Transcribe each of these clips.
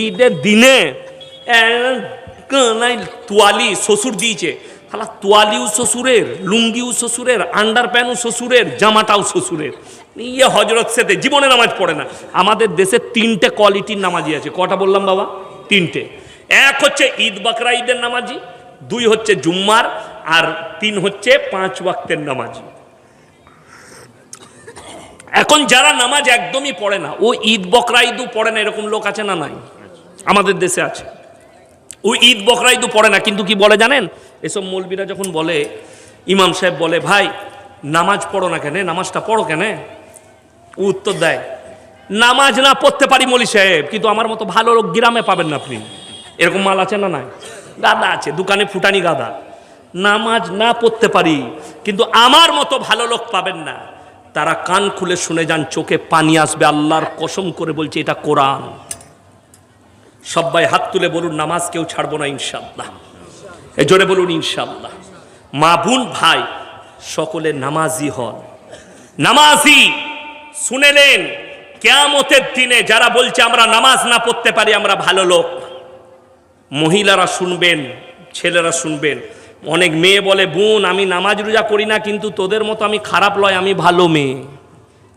ঈদের দিনে তোয়ালি শ্বশুর দিয়েছে, তাহলে তোয়ালিও শ্বশুরের, লুঙ্গিও শ্বশুরের, আন্ডার প্যান্টও শ্বশুরের, জামাটাও শ্বশুরের। হজরত সেতে জীবনে নামাজ পড়ে না। আমাদের দেশে 3টে কোয়ালিটির নামাজি আছে। কটা বললাম বাবা? 3টে। এক হচ্ছে ঈদ বাকরা ঈদের নামাজি, 2 হচ্ছে জুম্মার, আর 3 হচ্ছে 5 ওয়াক্তের নামাজি। এখন যারা নামাজ একদমই পড়ে না, ও ঈদ বকরা ঈদও পড়ে না, এরকম লোক আছে না? নাই, আমাদের দেশে আছে। ও ঈদ বকরা ঈদও পড়ে না, কিন্তু কি বলে জানেন? এসব মৌলবীরা যখন বলে, ইমাম সাহেব বলে ভাই নামাজ পড়ো না কেন, নামাজটা পড়ো কেন, ও উত্তর দেয় নামাজ না পড়তে পারি মৌলী সাহেব, কিন্তু আমার মতো ভালো লোক গ্রামে পাবেন না আপনি। এরকম মাল আছে না? নাই, গাদা আছে দোকানে, ফুটানি গাদা। নামাজ না পড়তে পারি, কিন্তু আমার মতো ভালো লোক পাবেন না। তারা কান খুলে শুনে যান, চোখে পানি আসবে, আল্লাহর কসম করে বলছে এটা কোরআন। সবাই হাত তুলে বলুন নামাজ কেউ ছাড়বো না ইনশাআল্লাহ। এই জোরে বলুন ইনশাআল্লাহ। মা বোন ভাই সকলে নামাজি হন, নামাজি। শুনেলেন কিয়ামতের দিনে যারা বলছে আমরা নামাজ না পড়তে পারি আমরা ভালো লোক, মহিলারা শুনবেন, ছেলেরা শুনবেন। অনেক মেয়ে বলে বোন আমি নামাজ রোজা করি না, কিন্তু তোদের মতো আমি খারাপ লয়, আমি ভালো মেয়ে।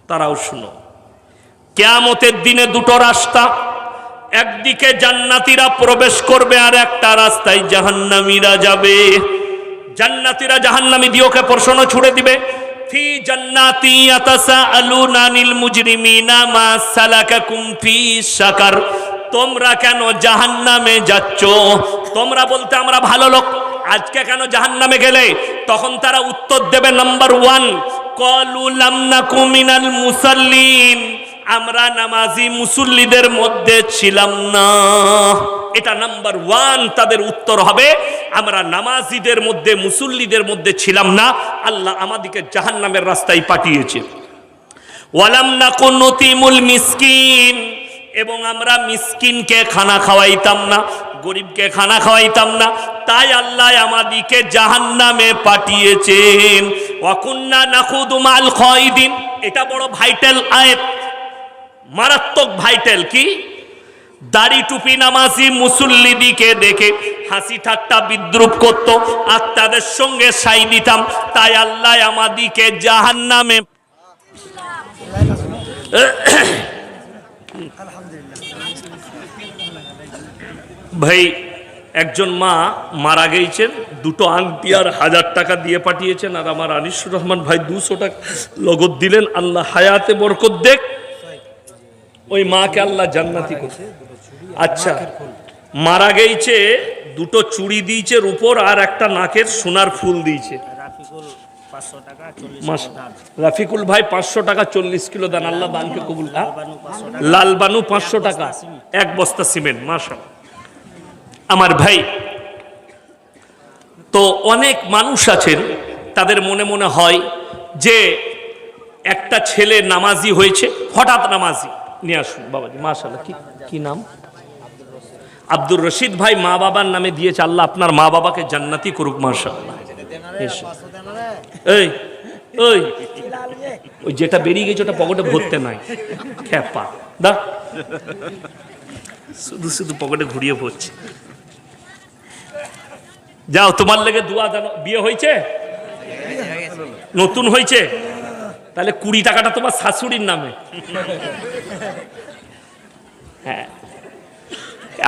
তারাও শুনো, কিয়ামতের দিনে 2টো রাস্তা, একদিকে জান্নাতীরা প্রবেশ করবে আর একটা রাস্তায় জাহান্নামীরা যাবে। জান্নাতীরা জাহান্নামী দিয়ে ওকে প্রশ্ন ছুড়ে দিবে, ফি জান্নাতি ইয়াতাসাআলুনা আনিল মুজরিমিনা মা সালাকাকুম ফি সাকার, তোমরা কেন জাহান্নামে যাচ্ছ? তোমরা বলতে আমরা ভালো লোক, আজকে কেন জাহান্নামে গেলে? তখন তারা উত্তর দেবে নাম্বার 1, ক্বালু লাম নাকু মিনাল মুসাল্লিন, আমরা নামাজি মুসল্লিদের মধ্যে ছিলাম না। এটা নাম্বার 1 তাদের উত্তর হবে, আমরা নামাজিদের মধ্যে মুসল্লিদের মধ্যে ছিলাম না, আল্লাহ আমাদেরকে জাহান্নামের রাস্তায় পাঠিয়েছে। ওয়ালাম নাকু নুতিমুল মিসকিন, এবং আমরা মিসকিনকে খানা খাওয়াইতাম না, গরিবকে খানা খাওয়াইতাম না, তাই আল্লাহ আমাদেরকে জাহান্নামে পাঠিয়েছেন। ওয়া কুন্না নাখুদু মাল খায়দিন, এটা বড় ভাইটাল আয়াত, মারাত্মক ভাইটাল। কি? দাড়ি টুপি নামাজি মুসল্লিদিকে দেখে হাসি ঠাট্টা বিদ্রুপ করত, আর তাদের সঙ্গে সাই দিতাম, তাই আল্লাহ আমাদেরকে জাহান্নামে। ভাই একজন মা মারা গেছেন, 2টো আংটি আর 1000 টাকা দিয়ে পাঠিয়েছেন, আর আমার আনিসুর রহমান ভাই 200 টাকা লগত দিলেন। আল্লাহ হায়াতে বরকত দেখ, ওই মাকে আল্লাহ জান্নাতি করছে। আচ্ছা, মারা গেছে, 2টো চুড়ি দিয়েছে রূপোর, আর একটা নাকের সোনার ফুল দিয়েছে। রাফিকুল ভাই 500 টাকা 40 কিলো দান, আল্লাহ দানকে কবুল। লালবানু 500 টাকা, 1 বস্তা সিমেন্ট। মাশাআল্লাহ। আমার ভাই, তো অনেক মানুষ আছেন তাদের মনে মনে হয় যে একটা ছেলে নামাজি হয়েছে, হঠাৎ নামাজি নিয়ে আসুন বাবাজি। মাশাআল্লাহ, কি নাম? আব্দুর রশিদ ভাই মা বাবার নামে দিয়েছে, আল্লাহ আপনার মা বাবাকে জান্নাতি করুক। মাশাআল্লাহ। এই ওই ওই যেটা বেরিয়ে গেছে ওটা পকেটে ভরতে নাই, খেপা দা, শুধু শুধু পকেটে ঘুরিয়ে পড়ছে। যাও তোমার লেগে দোয়া জানো। বিয়ে হয়েছে? নতুন হয়েছে? তাহলে 20 টাকাটা তোমার শাশুড়ির নামে। হ্যাঁ,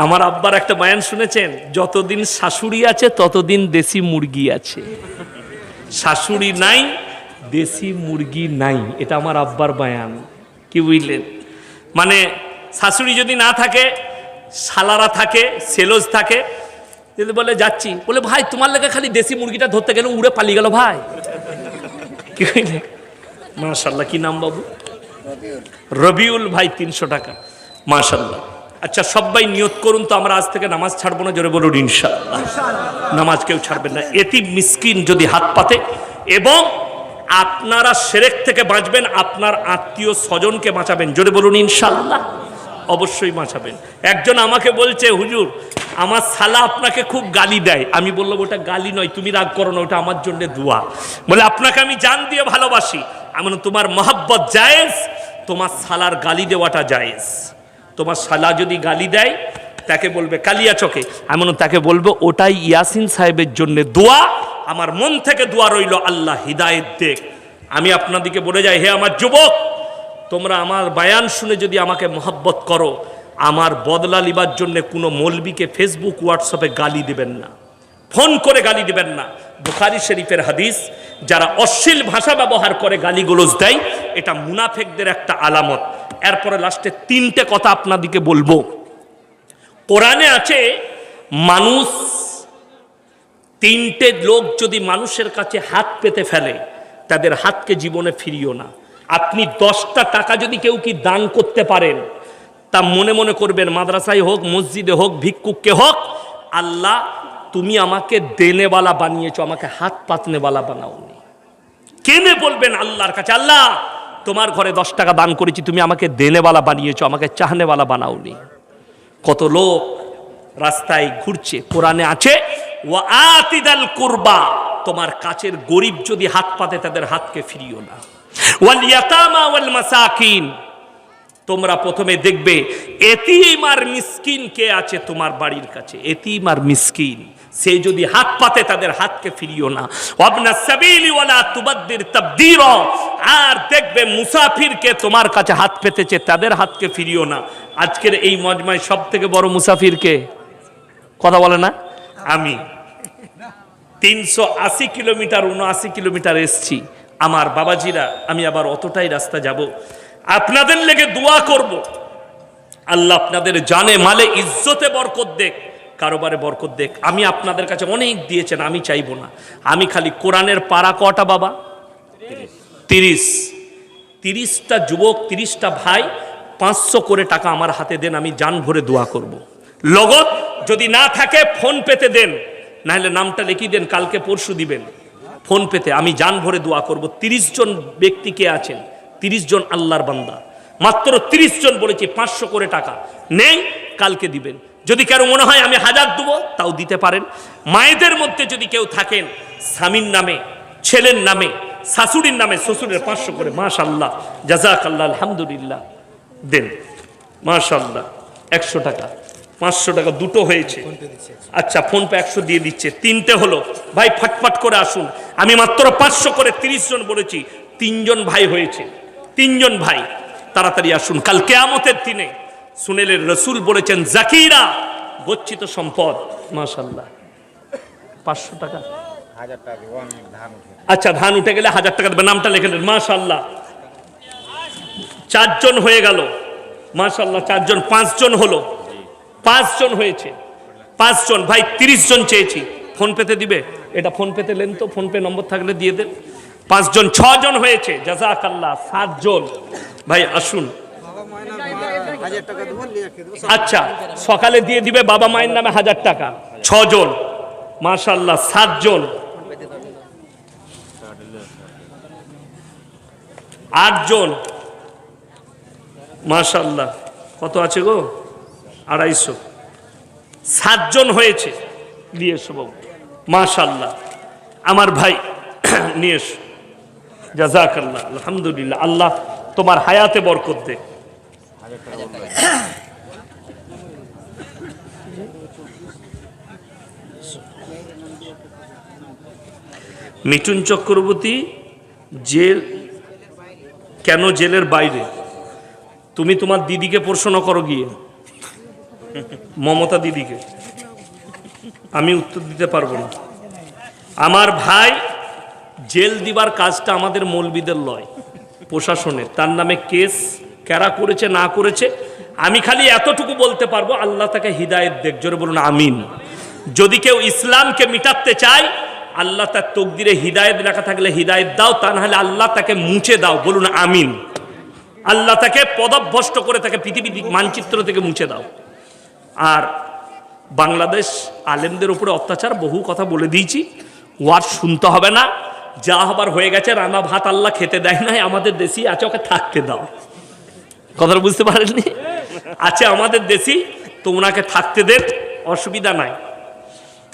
আমার আব্বার একটা বয়ান শুনেছেন, যতদিন শাশুড়ি আছে ততদিন দেশি মুরগি আছে, শাশুড়ি নাই দেশি মুরগি নাই। এটা আমার আব্বার বয়ান। কি বুঝলেন? মানে শাশুড়ি যদি না থাকে, শালারা থাকে, সেলস থাকে, যদি বলে যাচ্ছি, বলে ভাই তোমার লেগে খালি দেশি মুরগিটা ধরতে গেল, উড়ে পালিয়ে গেল ভাই। কি বুঝলেন? মাশাআল্লাহ। কি নাম বাবু? রবিউল ভাই 300 টাকা। মাশাআল্লাহ। আচ্ছা সবাই নিয়ত করুন তো, আমরা আজ থেকে নামাজ ছাড়বো না। জোরে বলুন ইনশাআল্লাহ। নামাজ কেউ ছাড়বেন না। এতিম মিসকিন যদি হাত পাতে, এবং আপনারা শিরক থেকে বাঁচবেন, আপনার আত্মীয় স্বজনকে বাঁচাবেন। জোরে বলুন ইনশাআল্লাহ। অবশ্যই বাঁচাবেন। একজন আমাকে বলছে, হুজুর আমার শালা আপনাকে খুব গালি দেয়। আমি বললাম ওটা গালি নয়, তুমি রাগ করো না, ওটা আমার জন্য দোয়া। বলে আপনাকে আমি জান দিয়ে ভালোবাসি। আমি তোমার মহব্বত জায়েজ, তোমার শালার গালি দেওয়াটা জায়েজ। তোমার শালা যদি গালি দেয় তাকে বলবে কালিয়া চকে, এমন তাকে বলবে ওটাই ইয়াসিন সাহেবের জন্য দোয়া, আমার মন থেকে দোয়া রইল আল্লাহ হিদায়েত দেখ। আমি আপনাদেরকে বলে যাই, হে আমার যুবক, তোমরা আমার বায়ান শুনে যদি আমাকে মহব্বত করো, আমার বদলা লিবার জন্য কোনো মৌলবীকে ফেসবুক হোয়াটসঅ্যাপে গালি দিবেন না, ফোন করে গালি দিবেন না। বুখারী শরীফের হাদিস, যারা অশ্লীল ভাষা ব্যবহার করে গালিগুলোজ দেয়, এটা মুনাফেকদের একটা আলামত। এরপরে লাস্টে তিনটে কথা আপনাদেরকে বলবো। কোরআনে আছে, মানুষ তিনটে লোক যদি মানুষের কাছে হাত পেতে ফেলে, তাদের হাতকে জীবনে ফিরিও না। আপনি 10টা টাকা যদি কেউ কি দান করতে পারেন, তা মনে মনে করবেন, মাদ্রাসায় হোক, মসজিদে হোক, ভিক্ষুককে হোক, আল্লাহ তুমি আমাকে দেনেওয়ালা বানিয়েছো, আমাকে হাত পাতনেওয়ালা বানাওনি। কেনে বলবেন আল্লাহর কাছে, আল্লাহ তোমার ঘরে 10 টাকা দান করেছি, তুমি আমাকে দেনেওয়ালা বানিয়েছো, আমাকে চাহনেওয়ালা বানাওনি। কত লোক রাস্তায় ঘুরছে, কোরআনে আছে ওয়া আতিদাল কুরবা, তোমার কাছের গরিব যদি হাত পাতে তাদের হাতকে ফিরিও না। ওয়াল ইয়াতামা ওয়াল মাসাকিন, তোমরা প্রথমে দেখবে এতিম আর মিসকিন কে আছে তোমার বাড়ির কাছে, এতিম আর মিসকিন, সে যদি হাত পাতে তাদের হাতকে ফিরিও না। ওয়াবনা সাবিলি ওয়ালা তুবাদ্দির তাবদীরা, আর দেখবে মুসাফিরকে তোমার কাছে হাত পেতেছে, তাদের হাতকে ফিরিও না। আজকের এই মজমায় সব থেকে বড় মুসাফিরকে কথা বলে না, আমি 380 কিলোমিটার 79 কিলোমিটার এসছি আমার বাবাজিরা, আমি আবার অতটাই রাস্তা যাব, আপনাদের লেগে দোয়া করব, আল্লাহ আপনাদের জানে মালে ইজ্জতে বরকত দেখ, কারোবারে বরকত দেখ। আমি আপনাদের কাছে অনেক দিয়েছেন, আমি চাইবো না, আমি খালি কোরআনের পারা কটা বাবা 30টা যুবক, 30টা ভাই 500 করে টাকা আমার হাতে দেন, আমি জান ভরে দোয়া করব। লগত যদি না থাকে ফোন পেতে দেন, নাহলে নামটা লিখি দেন, কালকে পরশু দিবেন ফোন পেতে, আমি জান ভরে দোয়া করব। 30 জন ব্যক্তি কে আছেন, 30 জন আল্লাহর বান্দা, মাত্র 30 জন বলেছি 500 করে টাকা নেই, কালকে দিবেন। যদি কারো মনে হয় আমি 1000 দেবো, তাও দিতে পারেন। মায়েদের মধ্যে যদি কেউ থাকেন, স্বামীর নামে, ছেলের নামে, শাশুড়ির নামে, শ্বশুরের 500 করে, মাশাআল্লাহ, জাযাকাল্লাহ, আলহামদুলিল্লাহ, দেন। মাশাআল্লাহ, 100 টাকা, 500 টাকা দুটো হয়েছে। আচ্ছা, ফোন পে 100 দিয়ে দিচ্ছে, 3টে হলো। ভাই ফটফট করে আসুন, আমি মাত্র 500 করে 30 জন বলেছি, 3 জন ভাই হয়েছে, 3 জন ভাই, তাড়াতাড়ি আসুন। কাল কিয়ামতের দিনে শুনেলেন রাসূল বলেছেন, জাকিরা গচ্ছিত সম্পদ। মাশাআল্লাহ, 500 টাকা, 1000 টাকা ধান। আচ্ছা, ধান উঠে গেলে 1000 টাকা দেবে, নামটা লিখে নেন। মাশাআল্লাহ, 4 জন হয়ে গেল, মাশাআল্লাহ, 4 জন, 5 জন হলো, 5 জন হয়েছে, 5 জন ভাই, 30 জন চেয়েছি, ফোন পেতে দিবে, এটা ফোন পেতে লেন তো, ফোন পে নম্বর থাকলে দিয়ে দেন। 5 জন, 6 জন হয়েছে, জাযাকাল্লাহ, 7 জন ভাই আসুন। আচ্ছা, সকালে দিয়ে দিবে বাবা মায়ের নামে 1000 টাকা, 6 জন, মাশাআল্লাহ, 7 জন, 8 জন, মাশাআল্লাহ, কত আছে গো, 250, 7 জন হয়েছে, নিয়ে এসো বাবু, মাশাআল্লাহ, আমার ভাই নিয়ে এসো, জাযাকাল্লাহ, আলহামদুলিল্লাহ, আল্লাহ তোমার হায়াতে বরকত দে। মিঠুন চক্রবর্তী জেল, কেন জেলের বাইরে? তুমি তোমার দিদিকে প্রশ্ন করো গিয়ে, মমতা দিদিকে, আমি উত্তর দিতে পারবো না। আমার ভাই, জেল দিবার কাজটা আমাদের মৌলবীদের লয়, প্রশাসনের, তার নামে কেস কারা করেছে না করেছে, আমি খালি এতটুকু বলতে পারবো, আল্লাহ তাকে হিদায়েত দেখ, জোরে বলুন আমিন। যদি কেউ ইসলামকে মিটাতে চায়, আল্লাহ তার তকদিরে হিদায়েত লেখা থাকলে হিদায়েত দাও, তা না হলে আল্লাহ তাকে মুছে দাও, বলুন আমিন। আল্লাহ তাকে পদভ্রষ্ট করে তাকে পৃথিবীর মানচিত্র থেকে মুছে দাও। আর বাংলাদেশ আলেমদের উপরে অত্যাচার, বহু কথা বলে দিয়েছি, ওয়াজ শুনতে হবে না, যা হবার হয়ে গেছে, রান্না ভাত আল্লাহ খেতে দেয় নাই, আমাদের দেশি আছে, ওকে থাকতে দাও। কথাটা বুঝতে পারেননি? আছে আমাদের দেশি, তো ওনাকে থাকতে দেন, অসুবিধা নাই।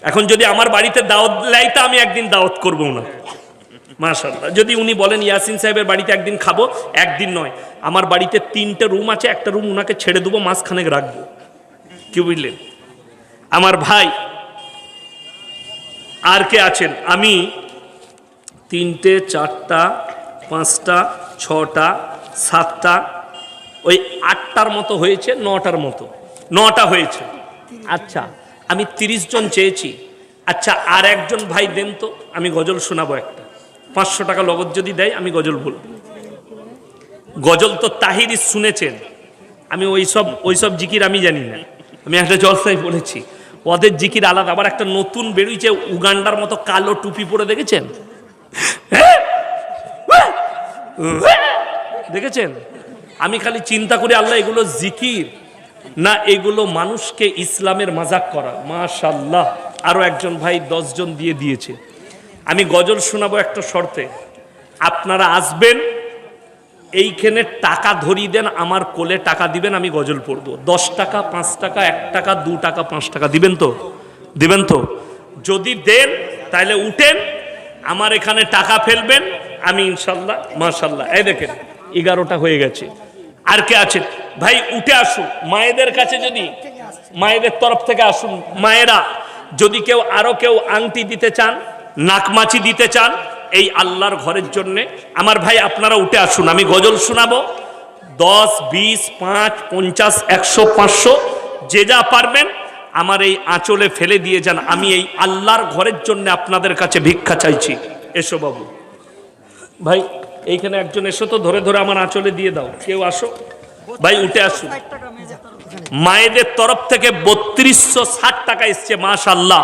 এখন যদি আমার বাড়িতে দাওয়াত দেয়, তা আমি একদিন দাওয়াত করবো না, মাশাআল্লাহ। যদি উনি বলেন ইয়াসিন সাহেবের বাড়িতে একদিন খাবো, একদিন নয়, আমার বাড়িতে 3টে রুম আছে, একটা রুম উনাকে ছেড়ে দেবো, মাসখানেক রাখবো, কি বুঝলেন আমার ভাই? আর কে আছেন? আমি 3টে 4টা 5টা 6টা 7টা ওই 8টার মতো হয়েছে, 9টার মতো, 9টা হয়েছে। আচ্ছা, আমি 30 জন চেয়েছি। আচ্ছা, আর একজন ভাই দেন তো, আমি গজল শোনাবো একটা। 500 টাকা নগদ যদি দেয় আমি গজল বলবো। গজল তো তাহিরি শুনেছেন, আমি ওইসব জিকির আমি জানি না। আমি একটা জলসায় বলেছি, ওদের জিকির আলাদা। আবার একটা নতুন বেরোইছে উগান্ডার মতো কালো টুপি পরে, দেখেছেন? দেখেছেন? আমি খালি চিন্তা করি, আল্লাহ এগুলো জিকির না এগুলো মানুষকে ইসলামের মাজাক করা? মাশাআল্লাহ। আরো একজন ভাই 10 জন দিয়ে দিয়েছে। আমি গজল শোনাবো একটা শর্তে, আপনারা আসবেন, এইখানে টাকা ধরিয়ে দেন, আমার কোলে টাকা দিবেন, আমি গজল পড়বো। 10 টাকা 5 টাকা 1 টাকা 2 টাকা 5 টাকা দিবেন তো? দিবেন তো? যদি দেন তাহলে উঠেন, আমার এখানে টাকা ফেলবেন, আমি ইনশাল্লাহ। মাশাআল্লাহ। এই দেখেন 11টা হয়ে গেছে। আর কে আছেন ভাই? উঠে আসুন। মায়েদের কাছে, যদি মায়েদের তরফ থেকে আসুন, মায়েরা যদি আরো কেউ আংটি দিতে চান, নাকমাছি দিতে চান এই আল্লাহর ঘরের জন্যে, আমার ভাই আপনারা উঠে আসুন, আমি গজল শোনাবো। 10 20 5 50 100 500 যে যা পারবেন আমার এই আঁচলে ফেলে দিয়ে যান, আমি এই আল্লাহর ঘরের জন্য আপনাদের কাছে ভিক্ষা চাইছি। এসো বাবু, ভাই এইখানে একজন এসো তো, ধরে ধরে আমার আঁচলে দিয়ে দাও। কেউ আসো ভাই, উঠে আসুন। মায়েদের তরফ থেকে 3260 টাকা এসছে। মাশাআল্লাহ,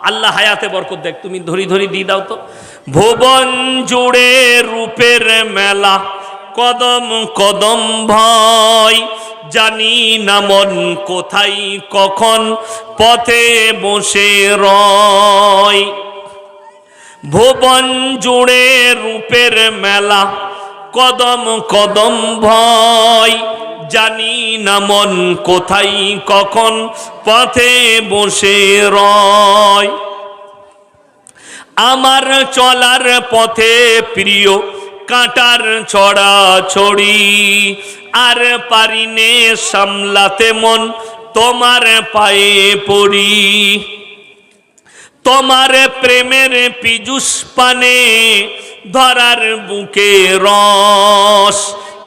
আল্লাহ হায়াতে বরকত দেখ। তুমি ধরি ধরি দিয়ে দাও তো। ভুবন জুড়ে রূপের মেলা, কদম কদম ভয়, জানি না মন কোথায় কখন পথে বসে রয়। ভুবন জুড়ে রূপের মেলা, কদম কদম ভয়, জানি না মন কোথায় কখন পথে বসে রয়। আমার চলার পথে প্রিয় কাঁটার ছড়াছড়ি, আর পারিনে সামলাতে মন তোমার পায়ে পড়ি। তোমার প্রেমের পীযুষ পানে ধরার বুকে রস,